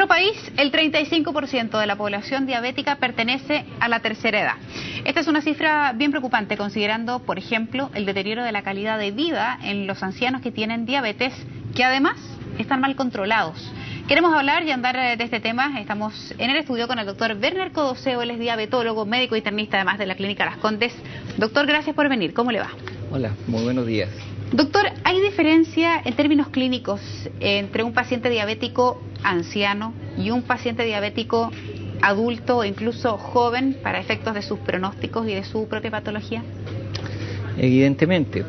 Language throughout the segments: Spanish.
nuestro país, el 35% de la población diabética pertenece a la tercera edad. Esta es una cifra bien preocupante, considerando, por ejemplo, el deterioro de la calidad de vida en los ancianos que tienen diabetes, que además están mal controlados. Queremos hablar y andar de este tema. Estamos en el estudio con el doctor Werner Codoseo. Él es diabetólogo, médico internista, además de la Clínica Las Condes. Doctor, gracias por venir. ¿Cómo le va? Hola, muy buenos días. Doctor, ¿hay diferencia en términos clínicos entre un paciente diabético anciano y un paciente diabético adulto o incluso joven para efectos de sus pronósticos y de su propia patología? Evidentemente,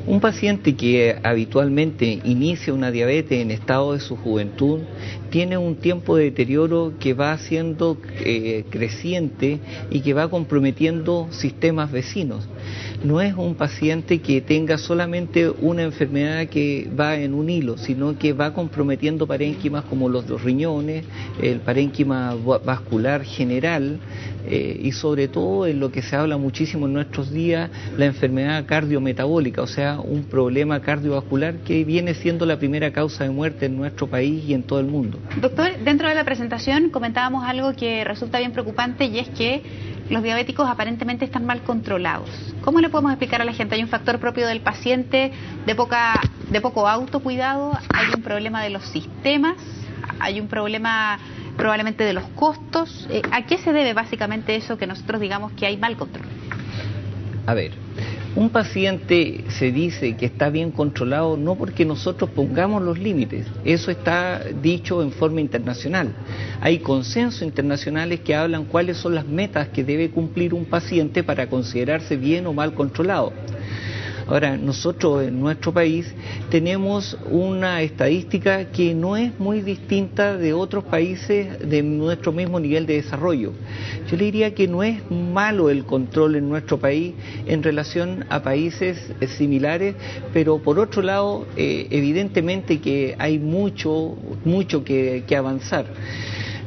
un paciente que habitualmente inicia una diabetes en estado de su juventud tiene un tiempo de deterioro que va siendo creciente y que va comprometiendo sistemas vecinos. No es un paciente que tenga solamente una enfermedad que va en un hilo, sino que va comprometiendo parénquimas como los riñones, el parénquima vascular general y sobre todo en lo que se habla muchísimo en nuestros días, la enfermedad cardiometabólica, o sea, un problema cardiovascular que viene siendo la primera causa de muerte en nuestro país y en todo el mundo. Doctor, dentro de la presentación comentábamos algo que resulta bien preocupante y es que los diabéticos aparentemente están mal controlados. ¿Cómo le podemos explicar a la gente? ¿Hay un factor propio del paciente de poco autocuidado? ¿Hay un problema de los sistemas? ¿Hay un problema probablemente de los costos? ¿A qué se debe básicamente eso que nosotros digamos que hay mal control? A ver, un paciente se dice que está bien controlado no porque nosotros pongamos los límites, eso está dicho en forma internacional. Hay consensos internacionales que hablan cuáles son las metas que debe cumplir un paciente para considerarse bien o mal controlado. Ahora, nosotros en nuestro país tenemos una estadística que no es muy distinta de otros países de nuestro mismo nivel de desarrollo. Yo le diría que no es malo el control en nuestro país en relación a países similares, pero por otro lado, evidentemente que hay mucho que avanzar.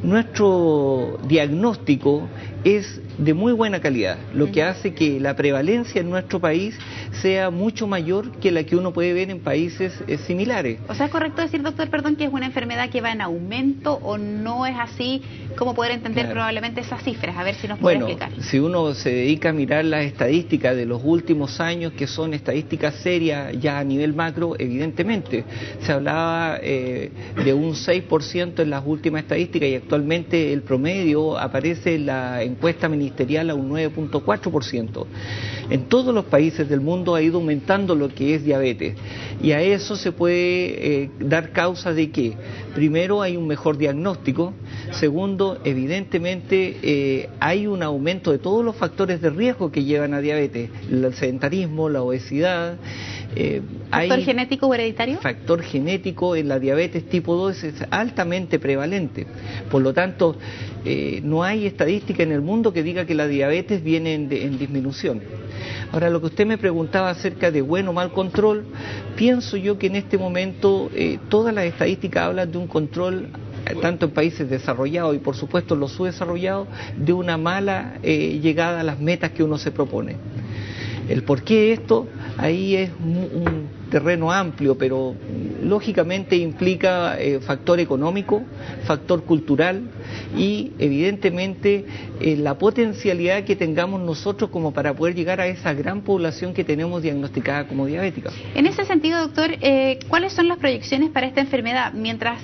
Nuestro diagnóstico es de muy buena calidad, lo que hace que la prevalencia en nuestro país sea mucho mayor que la que uno puede ver en países similares. O sea, ¿es correcto decir, doctor, perdón, que es una enfermedad que va en aumento o no es así? ¿Cómo poder entender probablemente esas cifras? A ver si nos puede explicar. Bueno, si uno se dedica a mirar las estadísticas de los últimos años, que son estadísticas serias ya a nivel macro, evidentemente, se hablaba de un 6% en las últimas estadísticas y actualmente el promedio aparece en la encuesta ministerial a un 9.4%. En todos los países del mundo ha ido aumentando lo que es diabetes y a eso se puede dar causa de que primero hay un mejor diagnóstico, segundo, evidentemente hay un aumento de todos los factores de riesgo que llevan a diabetes, el sedentarismo, la obesidad. ¿Factor genético o hereditario? Factor genético en la diabetes tipo 2 es altamente prevalente, por lo tanto no hay estadística en el mundo que diga que la diabetes viene en disminución. Ahora, lo que usted me preguntaba acerca de buen o mal control, pienso yo que en este momento todas las estadísticas hablan de un control tanto en países desarrollados y por supuesto en los subdesarrollados, de una mala llegada a las metas que uno se propone. El por qué esto, ahí es un terreno amplio, pero lógicamente implica factor económico, factor cultural y evidentemente la potencialidad que tengamos nosotros como para poder llegar a esa gran población que tenemos diagnosticada como diabética. En ese sentido, doctor, ¿cuáles son las proyecciones para esta enfermedad? Mientras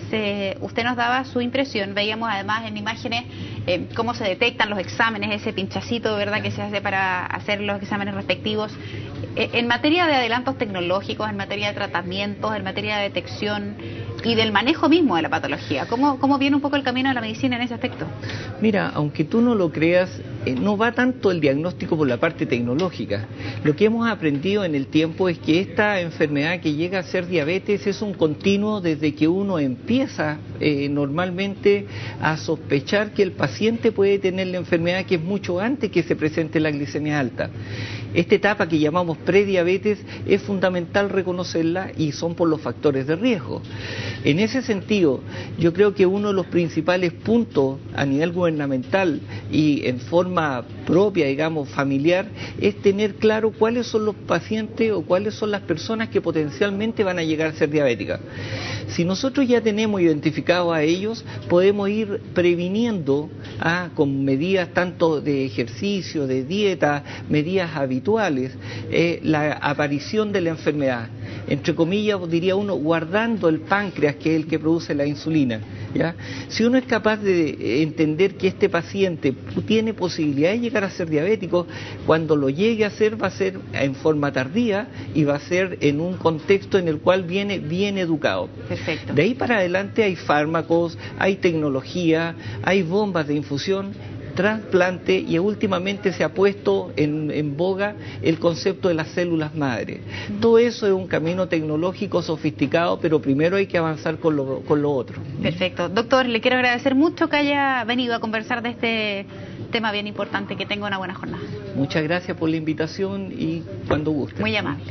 usted nos daba su impresión, veíamos además en imágenes cómo se detectan los exámenes, ese pinchacito, ¿verdad?, que se hace para hacer los exámenes respectivos. En materia de adelantos tecnológicos, en materia de tratamientos, en materia de detección y del manejo mismo de la patología, ¿cómo viene un poco el camino de la medicina en ese aspecto? Mira, aunque tú no lo creas, no va tanto el diagnóstico por la parte tecnológica. Lo que hemos aprendido en el tiempo es que esta enfermedad que llega a ser diabetes es un continuo desde que uno empieza normalmente a sospechar que el paciente puede tener la enfermedad, que es mucho antes que se presente la glicemia alta. Esta etapa que llamamos prediabetes es fundamental reconocerla y son por los factores de riesgo. En ese sentido, yo creo que uno de los principales puntos a nivel gubernamental y en forma forma propia, digamos, familiar, es tener claro cuáles son los pacientes o cuáles son las personas que potencialmente van a llegar a ser diabéticas. Si nosotros ya tenemos identificados a ellos, podemos ir previniendo con medidas tanto de ejercicio, de dieta, medidas habituales, la aparición de la enfermedad. Entre comillas, diría uno, guardando el páncreas, que es el que produce la insulina, ¿ya? Si uno es capaz de entender que este paciente tiene posibilidad de llegar a ser diabético, cuando lo llegue a ser va a ser en forma tardía y va a ser en un contexto en el cual viene bien educado. Perfecto. De ahí para adelante hay fármacos, hay tecnología, hay bombas de infusión, trasplante, y últimamente se ha puesto en boga el concepto de las células madre. Todo eso es un camino tecnológico sofisticado, pero primero hay que avanzar con lo otro. Perfecto. Doctor, le quiero agradecer mucho que haya venido a conversar de este tema bien importante. Que tenga una buena jornada. Muchas gracias por la invitación y cuando guste. Muy amable.